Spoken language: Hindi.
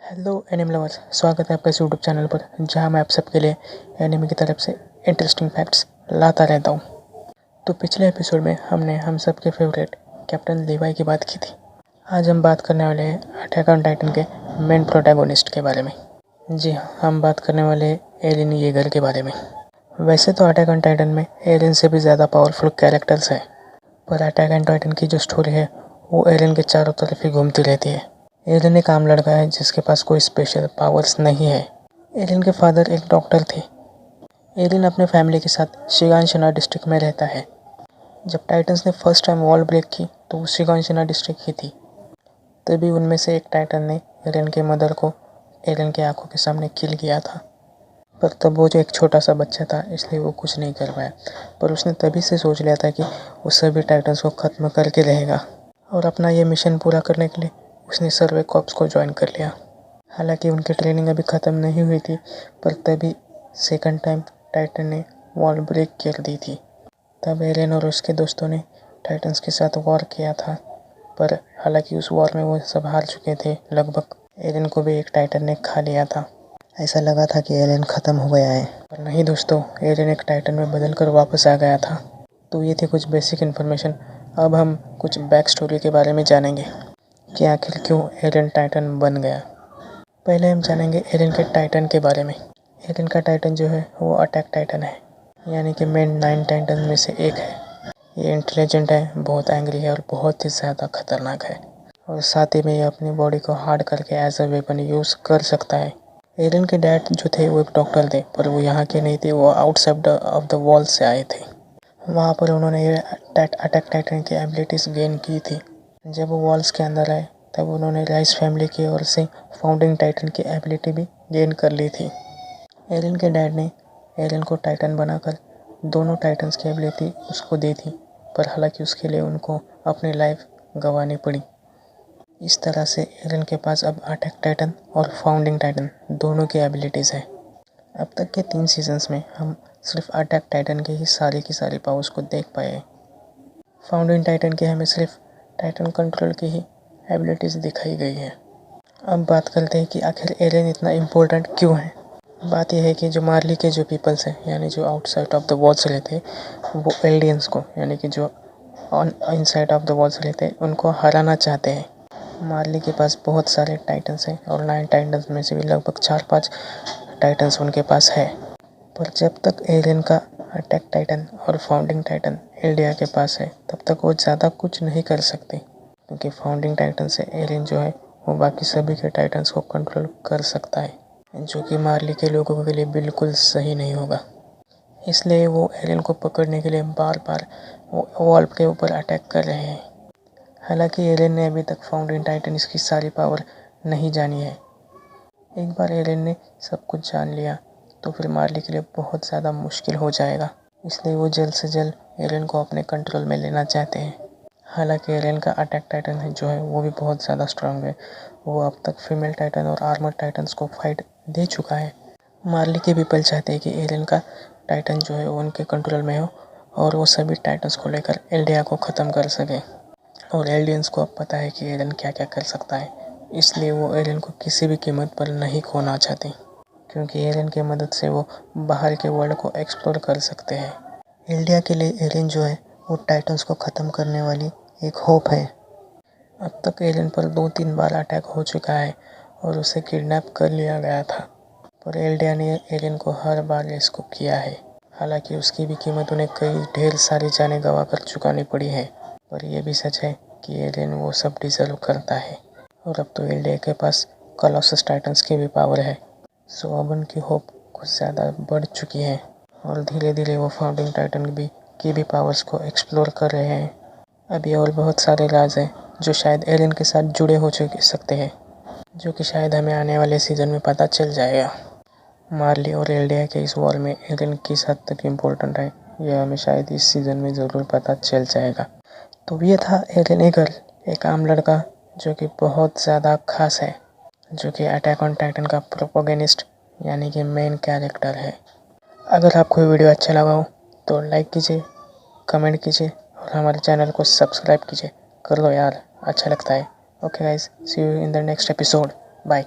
हेलो एनिमे लवर्स, स्वागत है आपका इस यूट्यूब चैनल पर जहां मैं आप सबके लिए एनिमे की तरफ से इंटरेस्टिंग फैक्ट्स लाता रहता हूं। तो पिछले एपिसोड में हमने हम सब के फेवरेट कैप्टन लीवाई की बात की थी। आज हम बात करने वाले हैं अटैक ऑन टाइटन के मेन प्रोटैगोनिस्ट के बारे में। जी हाँ, हम बात करने वाले हैं एरेन येगर के बारे में। वैसे तो अटैक ऑन टाइटन में एरेन से भी ज़्यादा पावरफुल कैरेक्टर्स हैं, पर अटैक ऑन टाइटन की जो स्टोरी है वो एरेन के चारों तरफ ही घूमती रहती है। एरेन एक आम लड़का है जिसके पास कोई स्पेशल पावर्स नहीं है। एरेन के फादर एक डॉक्टर थे। एरेन अपने फैमिली के साथ शिगानशिना डिस्ट्रिक्ट में रहता है। जब टाइटन्स ने फर्स्ट टाइम वॉल ब्रेक की तो वो शिगानशिना डिस्ट्रिक्ट ही थी। तभी उनमें से एक टाइटन ने एरेन के मदर को एरेन की आंखों के सामने किल किया था। पर तब वो जो एक छोटा सा बच्चा था, इसलिए वो कुछ नहीं कर पाया। पर उसने तभी से सोच लिया था कि वो सभी टाइटन्स को ख़त्म करके रहेगा, और अपना ये मिशन पूरा करने के लिए उसने सर्वे कॉर्प्स को ज्वाइन कर लिया। हालांकि उनकी ट्रेनिंग अभी ख़त्म नहीं हुई थी, पर तभी सेकंड टाइम टाइटन ने वॉल ब्रेक कर दी थी। तब एरेन और उसके दोस्तों ने टाइटन्स के साथ वॉर किया था, पर हालांकि उस वॉर में वो सब हार चुके थे लगभग। एरेन को भी एक टाइटन ने खा लिया था। ऐसा लगा था कि एरेन ख़त्म हो गया है, पर नहीं दोस्तों, एरेन एक टाइटन में बदल कर वापस आ गया था। तो ये थी कुछ बेसिक इन्फॉर्मेशन। अब हम कुछ बैक स्टोरी के बारे में जानेंगे कि आखिर क्यों एरेन टाइटन बन गया। पहले हम जानेंगे एरेन के टाइटन के बारे में। एरेन का टाइटन जो है वो अटैक टाइटन है, यानी कि मेन 9 टाइटन में से एक है। ये इंटेलिजेंट है, बहुत एंग्री है और बहुत ही ज़्यादा खतरनाक है, और साथ ही में ये अपनी बॉडी को हार्ड करके एज अ वेपन यूज़ कर सकता है। एरेन के डैड जो थे वो एक डॉक्टर थे, पर वो यहाँ के नहीं थे, वो आउटसाइड ऑफ द वॉल से आए थे। वहाँ पर उन्होंने ये अटैक टाइटन की एबिलिटीज़ गेन की थी। जब वो वॉल्स के अंदर आए तब उन्होंने राइस फैमिली की ओर से फाउंडिंग टाइटन की एबिलिटी भी गेन कर ली थी। एरेन के डैड ने एरेन को टाइटन बनाकर दोनों टाइटन्स की एबिलिटी उसको दी थी, पर हालांकि उसके लिए उनको अपनी लाइफ गंवानी पड़ी। इस तरह से एरेन के पास अब अटैक टाइटन और फाउंडिंग टाइटन दोनों की एबिलिटीज़ है। अब तक के 3 सीजन्स में हम सिर्फ अटैक टाइटन के ही की सारी पावर्स को देख पाए। फाउंडिंग टाइटन के हमें सिर्फ टाइटन कंट्रोल की ही एबिलिटीज़ दिखाई गई है। अब बात करते हैं कि आखिर एरेन इतना इम्पोर्टेंट क्यों है। बात यह है कि जो मार्ली के जो पीपल्स हैं, यानी जो आउटसाइड ऑफ द वॉल्स रहते हैं, वो एल्डियंस को, यानी कि जो इनसाइड ऑफ द वॉल्स रहते हैं, उनको हराना चाहते हैं। मार्ली के पास बहुत सारे टाइटन्स हैं, और 9 टाइटन्स में से भी लगभग 4-5 टाइटन्स उनके पास है। पर जब तक एरेन का अटैक टाइटन और फाउंडिंग टाइटन एल्डिया के पास है, तब तक वो ज़्यादा कुछ नहीं कर सकते, क्योंकि फाउंडिंग टाइटन से एरेन जो है वो बाकी सभी के टाइटन्स को कंट्रोल कर सकता है, जो कि मार्ली के लोगों के लिए बिल्कुल सही नहीं होगा। इसलिए वो एरेन को पकड़ने के लिए बार बार वॉल के ऊपर अटैक कर रहे हैं। हालांकि एरेन ने अभी तक फाउंडिंग टाइटन की सारी पावर नहीं जानी है। एक बार एरेन ने सब कुछ जान लिया तो फिर मार्ली के लिए बहुत ज़्यादा मुश्किल हो जाएगा। इसलिए वो जल्द से जल्द एरेन को अपने कंट्रोल में लेना चाहते हैं। हालांकि एरेन का अटैक टाइटन है जो है वो भी बहुत ज़्यादा स्ट्रांग है। वो अब तक फीमेल टाइटन और आर्मर टाइटन्स को फाइट दे चुका है। मार्ली के पीपल चाहते हैं कि एरेन का टाइटन जो है वो उनके कंट्रोल में हो, और वो सभी टाइटन्स को लेकर एल्डिया को ख़त्म कर सके। और एल्डियंस को अब पता है कि एरेन क्या क्या कर सकता है, इसलिए वो एरेन को किसी भी कीमत पर नहीं खोना चाहते, क्योंकि एरेन की मदद से वो बाहर के वर्ल्ड को एक्सप्लोर कर सकते हैं। एल्डिया के लिए एरेन जो है वो टाइटन्स को ख़त्म करने वाली एक होप है। अब तक एरेन पर 2-3 बार अटैक हो चुका है और उसे किडनैप कर लिया गया था, पर एल्डिया ने एरेन को हर बार रेस्क्यू किया है। हालांकि उसकी भी कीमत उन्हें कई ढेर सारी जानें गंवा कर चुकानी पड़ी है, पर यह भी सच है कि एरेन वो सब डिजर्व करता है। और अब तो एल्डिया के पास कॉलोसस टाइटन्स की भी पावर है, सो अब उनकी होप कुछ ज़्यादा बढ़ चुकी है, और धीरे धीरे वो फाउंडिंग टाइटन की भी पावर्स को एक्सप्लोर कर रहे हैं। अभी और बहुत सारे राज हैं जो शायद एरेन के साथ जुड़े हो सकते हैं, जो कि शायद हमें आने वाले सीज़न में पता चल जाएगा। मार्ली और एल्डिया के इस वॉर में एरेन किस हद तक इम्पोर्टेंट है, यह हमें शायद इस सीज़न में ज़रूर पता चल जाएगा। तो ये था एरेन येगर, एक आम लड़का जो कि बहुत ज़्यादा खास है, जो कि अटैक ऑन टाइटन का प्रोपोगेनिस्ट यानी कि मेन कैरेक्टर है। अगर आपको ये वीडियो अच्छा लगा हो तो लाइक कीजिए, कमेंट कीजिए, और हमारे चैनल को सब्सक्राइब कीजिए। कर लो यार, अच्छा लगता है। Okay guys, see you in the next episode, bye.